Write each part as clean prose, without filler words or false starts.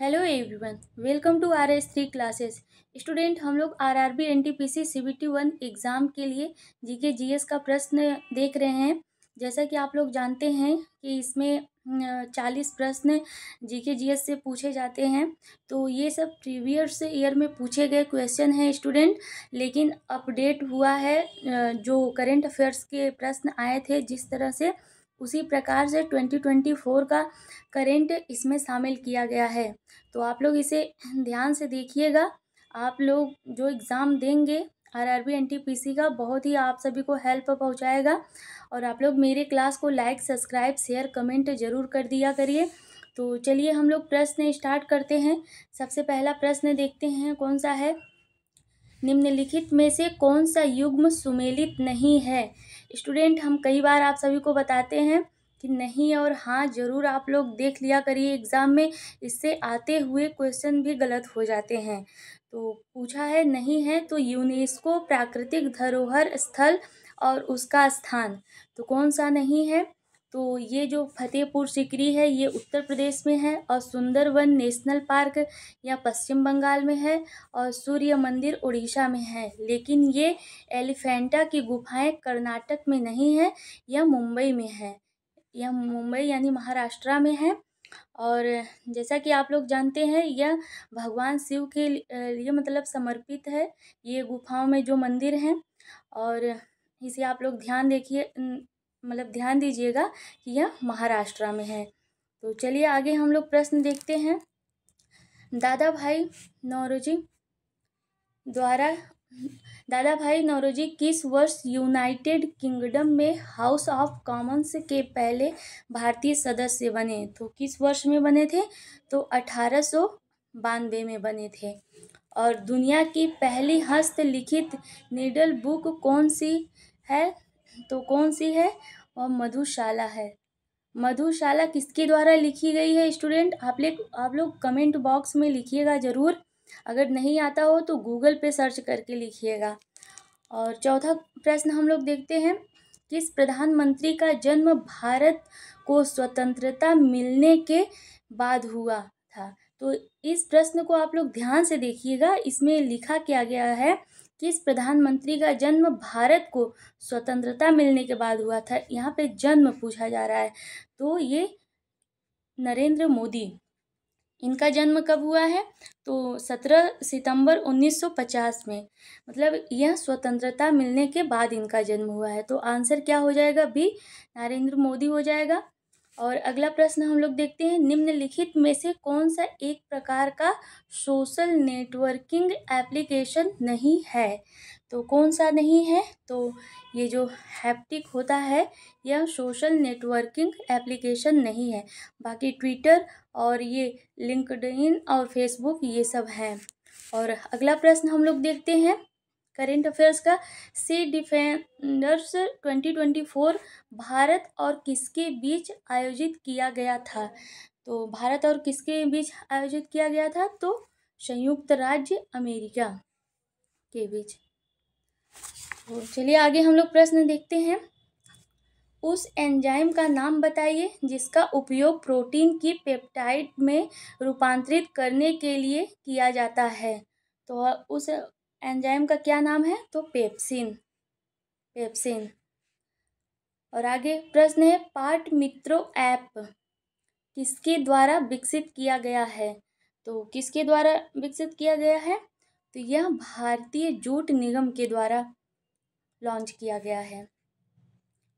Hello everyone, welcome to RS3 classes. Student, हम लोग RRB NTPC CBT 1 exam के लिए जीके जीएस का प्रश्न देख रहे हैं। जैसा कि आप लोग जानते हैं कि इसमें 40 प्रश्न जीके जीएस से पूछे जाते हैं। तो ये सब प्रीवियस ईयर में पूछे गए क्वेश्चन हैं स्टूडेंट, लेकिन अपडेट हुआ है। जो करंट अफेयर्स के प्रश्न आए थे जिस तरह से, उसी प्रकार से 2024 का करेंट इसमें शामिल किया गया है। तो आप लोग इसे ध्यान से देखिएगा। आप लोग जो एग्ज़ाम देंगे RRB NTPC का, बहुत ही आप सभी को हेल्प पहुंचाएगा। और आप लोग मेरे क्लास को लाइक, सब्सक्राइब, शेयर, कमेंट ज़रूर कर दिया करिए। तो चलिए हम लोग प्रश्न स्टार्ट करते हैं। सबसे पहला प्रश्न देखते हैं कौन सा है। निम्नलिखित में से कौन सा युग्म सुमेलित नहीं है। स्टूडेंट, हम कई बार आप सभी को बताते हैं कि नहीं और हाँ ज़रूर आप लोग देख लिया करिए एग्ज़ाम में, इससे आते हुए क्वेश्चन भी गलत हो जाते हैं। तो पूछा है नहीं है तो यूनेस्को प्राकृतिक धरोहर स्थल और उसका स्थान, तो कौन सा नहीं है। तो ये जो फतेहपुर सिकरी है ये उत्तर प्रदेश में है, और सुंदरवन नेशनल पार्क या पश्चिम बंगाल में है, और सूर्य मंदिर उड़ीसा में है। लेकिन ये एलिफेंटा की गुफाएं कर्नाटक में नहीं है, यह मुंबई में है। यह मुंबई यानी महाराष्ट्र में है। और जैसा कि आप लोग जानते हैं, यह भगवान शिव के लिए मतलब समर्पित है, ये गुफाओं में जो मंदिर हैं। और इसे आप लोग ध्यान देखिए, मतलब ध्यान दीजिएगा कि यह महाराष्ट्र में है। तो चलिए आगे हम लोग प्रश्न देखते हैं। दादा भाई नौरोजी द्वारा दादा भाई नौरोजी किस वर्ष यूनाइटेड किंगडम में हाउस ऑफ कॉमन्स के पहले भारतीय सदस्य बने। तो किस वर्ष में बने थे, तो 1892 में बने थे। और दुनिया की पहली हस्तलिखित नीडल बुक कौन सी है, तो कौन सी है, वह मधुशाला है। मधुशाला किसके द्वारा लिखी गई है स्टूडेंट, आप लोग कमेंट बॉक्स में लिखिएगा ज़रूर। अगर नहीं आता हो तो गूगल पे सर्च करके लिखिएगा। और चौथा प्रश्न हम लोग देखते हैं। किस प्रधानमंत्री का जन्म भारत को स्वतंत्रता मिलने के बाद हुआ था। तो इस प्रश्न को आप लोग ध्यान से देखिएगा। इसमें लिखा क्या गया है, किस प्रधानमंत्री का जन्म भारत को स्वतंत्रता मिलने के बाद हुआ था। यहाँ पे जन्म पूछा जा रहा है, तो ये नरेंद्र मोदी, इनका जन्म कब हुआ है, तो 17 सितंबर 1950 में। मतलब यह स्वतंत्रता मिलने के बाद इनका जन्म हुआ है। तो आंसर क्या हो जाएगा, बी, नरेंद्र मोदी हो जाएगा। और अगला प्रश्न हम लोग देखते हैं। निम्नलिखित में से कौन सा एक प्रकार का सोशल नेटवर्किंग एप्लीकेशन नहीं है। तो कौन सा नहीं है, तो ये जो हैप्टिक होता है यह सोशल नेटवर्किंग एप्लीकेशन नहीं है। बाकी ट्विटर और ये लिंक्डइन और फेसबुक ये सब हैं। और अगला प्रश्न हम लोग देखते हैं करेंट अफेयर्स का। सी डिफेंडर्स 2024 भारत और किसके बीच आयोजित किया गया था। तो भारत और किसके बीच आयोजित किया गया था, तो संयुक्त राज्य अमेरिका के बीच। तो चलिए आगे हम लोग प्रश्न देखते हैं। उस एंजाइम का नाम बताइए जिसका उपयोग प्रोटीन की पेप्टाइड में रूपांतरित करने के लिए किया जाता है। तो उस एंजाइम का क्या नाम है, तो पेप्सिन। और आगे प्रश्न है, पाट मित्रों ऐप किसके द्वारा विकसित किया गया है। तो किसके द्वारा विकसित किया गया है, तो यह भारतीय जूट निगम के द्वारा लॉन्च किया गया है,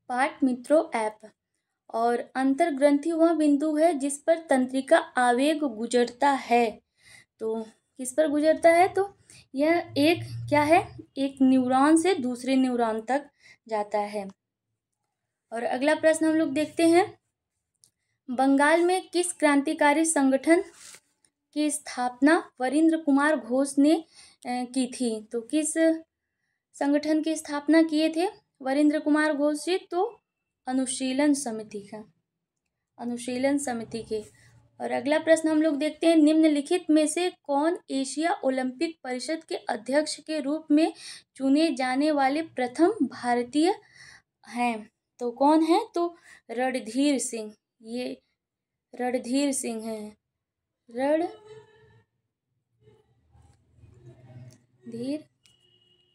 पाट मित्रों ऐप। और अंतर्ग्रंथि वह बिंदु है जिस पर तंत्रिका आवेग गुजरता है। तो किस पर गुजरता है, तो यह एक क्या है, एक न्यूरॉन से दूसरे न्यूरॉन तक जाता है। और अगला प्रश्न हम लोग देखते हैं। बंगाल में किस क्रांतिकारी संगठन की स्थापना वरिंद्र कुमार घोष ने की थी। तो किस संगठन की स्थापना किए थे वरिंद्र कुमार घोष जी, तो अनुशीलन समिति के। और अगला प्रश्न हम लोग देखते हैं। निम्नलिखित में से कौन एशिया ओलंपिक परिषद के अध्यक्ष के रूप में चुने जाने वाले प्रथम भारतीय हैं। तो कौन है, तो रणधीर सिंह, ये रणधीर सिंह हैं। रणधीर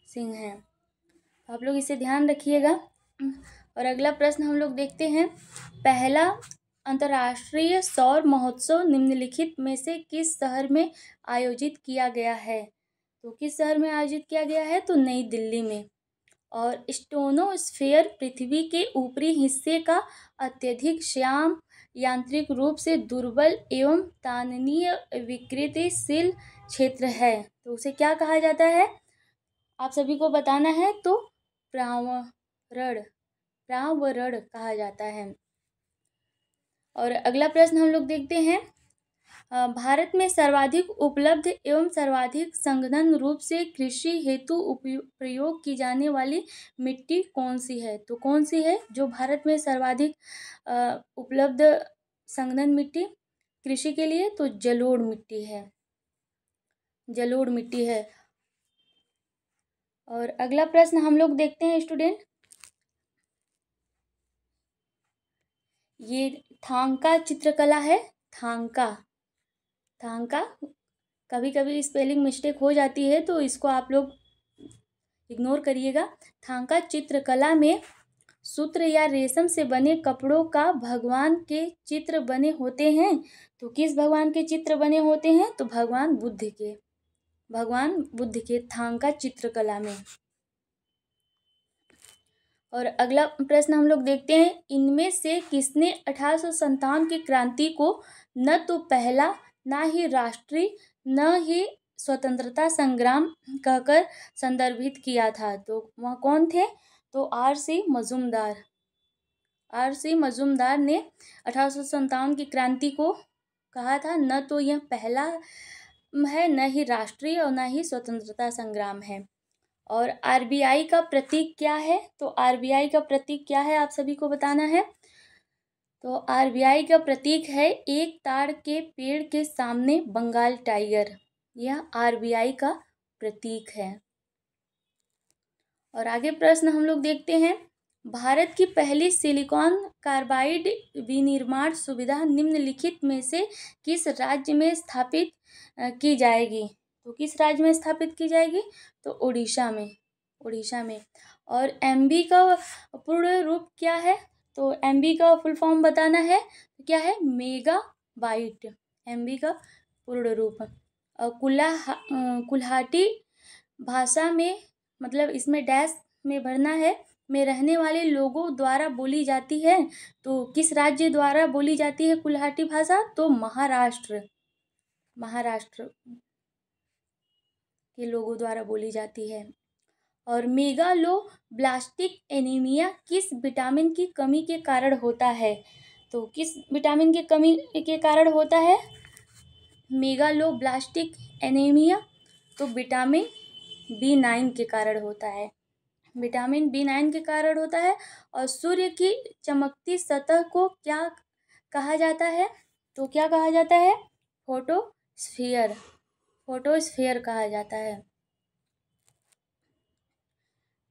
सिंह हैं। आप लोग इसे ध्यान रखिएगा। और अगला प्रश्न हम लोग देखते हैं, पहला अंतर्राष्ट्रीय सौर महोत्सव निम्नलिखित में से किस शहर में आयोजित किया गया है? तो किस शहर में आयोजित किया गया है? तो नई दिल्ली में। और स्टोनोस्फेयर पृथ्वी के ऊपरी हिस्से का अत्यधिक श्याम, यांत्रिक रूप से दुर्बल एवं ताननीय विकृतिशील क्षेत्र है, तो उसे क्या कहा जाता है? आप सभी को बताना है। तो प्रावरण कहा जाता है। और अगला प्रश्न हम लोग देखते हैं, भारत में सर्वाधिक उपलब्ध एवं सर्वाधिक संघनन रूप से कृषि हेतु प्रयोग की जाने वाली मिट्टी कौन सी है? तो कौन सी है जो भारत में सर्वाधिक उपलब्ध संघनन मिट्टी कृषि के लिए? तो जलोढ़ मिट्टी है, जलोढ़ मिट्टी है। और अगला प्रश्न हम लोग देखते हैं स्टूडेंट, ये थांका चित्रकला है। थांका कभी कभी स्पेलिंग मिस्टेक हो जाती है, तो इसको आप लोग इग्नोर करिएगा। थांका चित्रकला में सूत्र या रेशम से बने कपड़ों का भगवान के चित्र बने होते हैं। तो किस भगवान के चित्र बने होते हैं? तो भगवान बुद्ध के थांका चित्रकला में। और अगला प्रश्न हम लोग देखते हैं, इनमें से किसने 1857 की क्रांति को न तो पहला, ना ही राष्ट्रीय, न ही स्वतंत्रता संग्राम कहकर संदर्भित किया था? तो वह कौन थे? तो आर.सी. मजूमदार ने 1857 की क्रांति को कहा था, न तो यह पहला है, न ही राष्ट्रीय और न ही स्वतंत्रता संग्राम है। और आरबीआई का प्रतीक क्या है? तो आरबीआई का प्रतीक क्या है, आप सभी को बताना है। तो आरबीआई का प्रतीक है एक ताड़ के पेड़ के सामने बंगाल टाइगर, यह आरबीआई का प्रतीक है। और आगे प्रश्न हम लोग देखते हैं, भारत की पहली सिलिकॉन कार्बाइड विनिर्माण सुविधा निम्नलिखित में से किस राज्य में स्थापित की जाएगी? तो किस राज्य में स्थापित की जाएगी? तो उड़ीसा में। और एमबी का पूर्ण रूप क्या है? तो एमबी का फुल फॉर्म बताना है, क्या है? मेगाबाइट, एमबी का पूर्ण रूप। कुल्हाटी भाषा में, मतलब इसमें डैश में भरना है, में रहने वाले लोगों द्वारा बोली जाती है। तो किस राज्य द्वारा बोली जाती है कुल्हाटी भाषा? तो महाराष्ट्र के लोगों द्वारा बोली जाती है। और मेगालोब्लास्टिक एनीमिया किस विटामिन की कमी के कारण होता है? तो किस विटामिन की कमी के कारण होता है मेगालोब्लास्टिक एनीमिया? तो विटामिन B9 के कारण होता है, विटामिन B9 के कारण होता है। और सूर्य की चमकती सतह को क्या कहा जाता है? तो क्या कहा जाता है? फोटोस्फीयर कहा जाता है।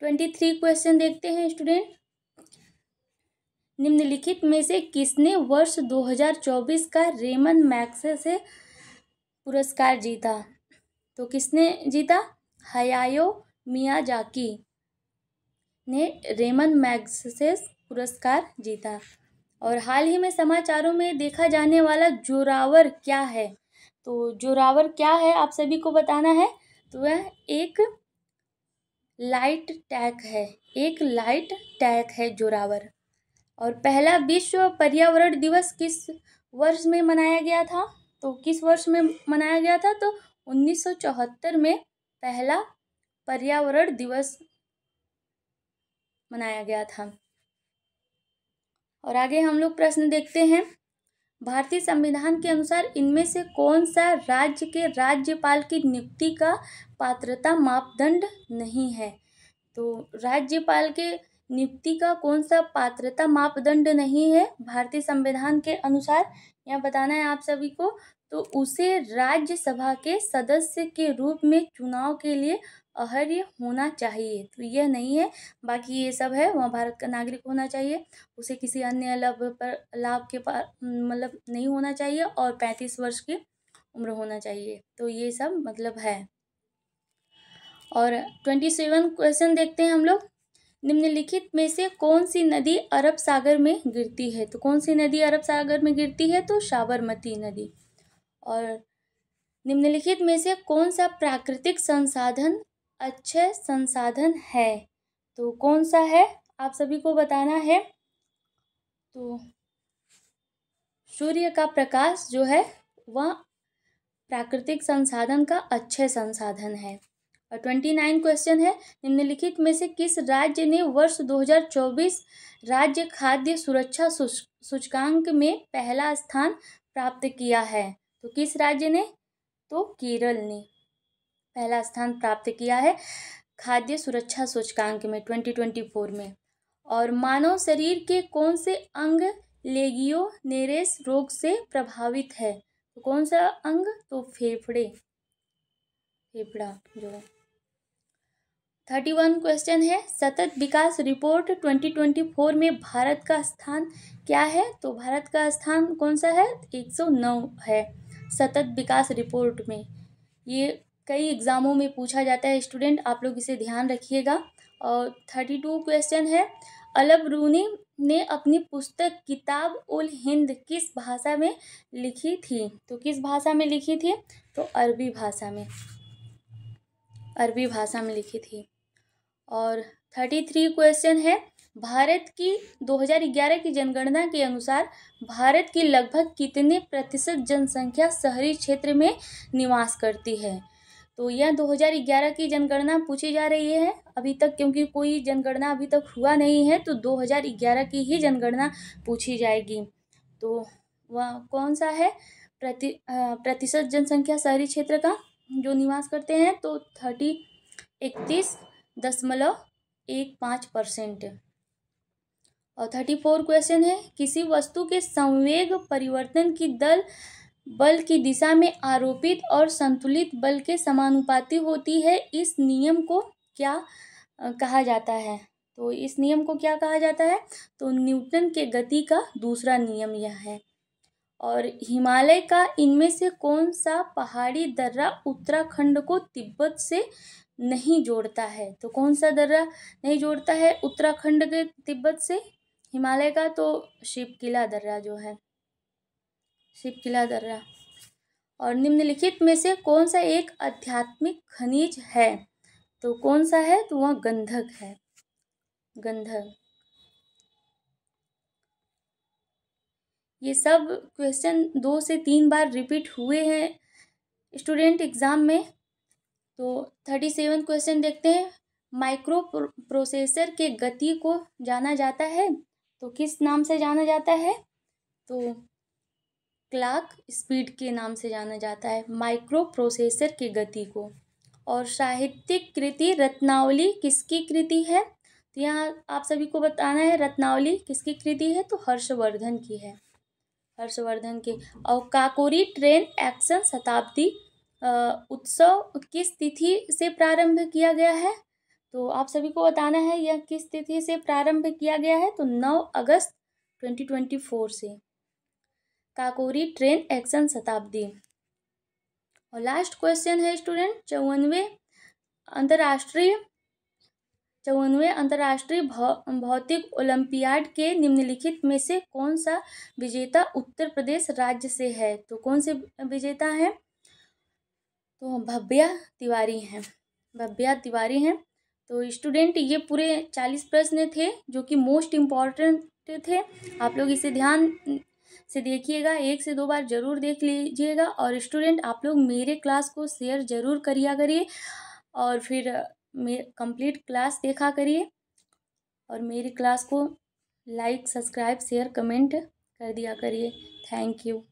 23 क्वेश्चन देखते हैं स्टूडेंट, निम्नलिखित में से किसने वर्ष 2024 का रेमन मैग्सेसे पुरस्कार जीता? तो किसने जीता? हायायो मियाजाकी ने रेमन मैग्सेसे पुरस्कार जीता। और हाल ही में समाचारों में देखा जाने वाला जोरावर क्या है? तो जोरावर क्या है, आप सभी को बताना है। तो वह एक लाइट टैग है जोरावर। और पहला विश्व पर्यावरण दिवस किस वर्ष में मनाया गया था? तो किस वर्ष में मनाया गया था? तो 1974 में पहला पर्यावरण दिवस मनाया गया था। और आगे हम लोग प्रश्न देखते हैं, भारतीय संविधान के अनुसार इनमें से कौन सा राज्य के राज्यपाल की नियुक्ति का पात्रता मापदंड नहीं है? तो राज्यपाल के नियुक्ति का कौन सा पात्रता मापदंड नहीं है भारतीय संविधान के अनुसार, यह बताना है आप सभी को। तो उसे राज्यसभा के सदस्य के रूप में चुनाव के लिए अहर्य होना चाहिए। तो यह नहीं है, बाकी ये सब है। वह भारत का नागरिक होना चाहिए, उसे किसी अन्य लाभ के मतलब नहीं होना चाहिए, और 35 वर्ष की उम्र होना चाहिए। तो ये सब मतलब है। और 27 क्वेश्चन देखते हैं हम लोग। निम्नलिखित में से कौन सी नदी अरब सागर में गिरती है? तो कौन सी नदी अरब सागर में गिरती है? तो साबरमती नदी। और निम्नलिखित में से कौन सा प्राकृतिक संसाधन अक्षय संसाधन है? तो कौन सा है आप सभी को बताना है। तो सूर्य का प्रकाश जो है वह प्राकृतिक संसाधन का अक्षय संसाधन है। और 29 क्वेश्चन है, निम्नलिखित में से किस राज्य ने वर्ष 2024 राज्य खाद्य सुरक्षा सूचकांक में पहला स्थान प्राप्त किया है? तो किस राज्य ने? तो केरल ने पहला स्थान प्राप्त किया है खाद्य सुरक्षा सूचकांक में 2024 में। और मानव शरीर के कौन से अंग लेगियोनेरिस रोग से प्रभावित है? तो कौन सा अंग? तो फेफड़ा जो है। 31 क्वेश्चन है, सतत विकास रिपोर्ट 2024 में भारत का स्थान क्या है? तो भारत का स्थान कौन सा है? 109 है सतत विकास रिपोर्ट में। ये कई एग्जामों में पूछा जाता है स्टूडेंट, आप लोग इसे ध्यान रखिएगा। और 32 क्वेश्चन है, अलब रूनी ने अपनी पुस्तक किताब उल हिंद किस भाषा में लिखी थी? तो किस भाषा में लिखी थी? तो अरबी भाषा में लिखी थी। और 33 क्वेश्चन है, भारत की 2011 की जनगणना के अनुसार भारत की लगभग कितने प्रतिशत जनसंख्या शहरी क्षेत्र में निवास करती है? तो यह 2011 की जनगणना पूछी जा रही है अभी तक, क्योंकि कोई जनगणना अभी तक हुआ नहीं है, तो 2011 की ही जनगणना पूछी जाएगी। तो वह कौन सा है प्रतिशत जनसंख्या शहरी क्षेत्र का जो निवास करते हैं? तो 31.15%। और 34 क्वेश्चन है, किसी वस्तु के संवेग परिवर्तन की बल की दिशा में आरोपित और संतुलित बल के समानुपाती होती है, इस नियम को क्या कहा जाता है? तो इस नियम को क्या कहा जाता है? तो न्यूटन के गति का दूसरा नियम यह है। और हिमालय का इनमें से कौन सा पहाड़ी दर्रा उत्तराखंड को तिब्बत से नहीं जोड़ता है? तो कौन सा दर्रा नहीं जोड़ता है उत्तराखंड के तिब्बत से हिमालय का? तो शिवकिला दर्रा जो है, शिवकिला दर्रा। और निम्नलिखित में से कौन सा एक आध्यात्मिक खनिज है? तो कौन सा है? तो वह गंधक है, गंधक। ये सब क्वेश्चन 2 से 3 बार रिपीट हुए हैं स्टूडेंट एग्जाम में। तो 37 क्वेश्चन देखते हैं, माइक्रो प्रोसेसर के गति को जाना जाता है, तो किस नाम से जाना जाता है? तो क्लॉक स्पीड के नाम से जाना जाता है माइक्रो प्रोसेसर की गति को। और साहित्यिक कृति रत्नावली किसकी कृति है? तो यहाँ आप सभी को बताना है रत्नावली किसकी कृति है? तो हर्षवर्धन की है, हर्षवर्धन के। और काकोरी ट्रेन एक्शन शताब्दी उत्सव किस तिथि से प्रारंभ किया गया है? तो आप सभी को बताना है यह किस तिथि से प्रारंभ किया गया है? तो 9 अगस्त 2024 से काकोरी ट्रेन एक्शन शताब्दी। और लास्ट क्वेश्चन है स्टूडेंट, 54वें अंतर्राष्ट्रीय भौतिक ओलंपियाड के निम्नलिखित में से कौन सा विजेता उत्तर प्रदेश राज्य से है? तो कौन से विजेता हैं? तो भव्या तिवारी हैं। तो स्टूडेंट ये पूरे 40 प्रश्न थे जो कि मोस्ट इम्पॉर्टेंट थे। आप लोग इसे ध्यान से देखिएगा, 1 से 2 बार जरूर देख लीजिएगा। और स्टूडेंट आप लोग मेरे क्लास को शेयर जरूर करिए और फिर कंप्लीट क्लास देखा करिए और मेरी क्लास को लाइक, सब्सक्राइब, शेयर, कमेंट कर दिया करिए। Thank you.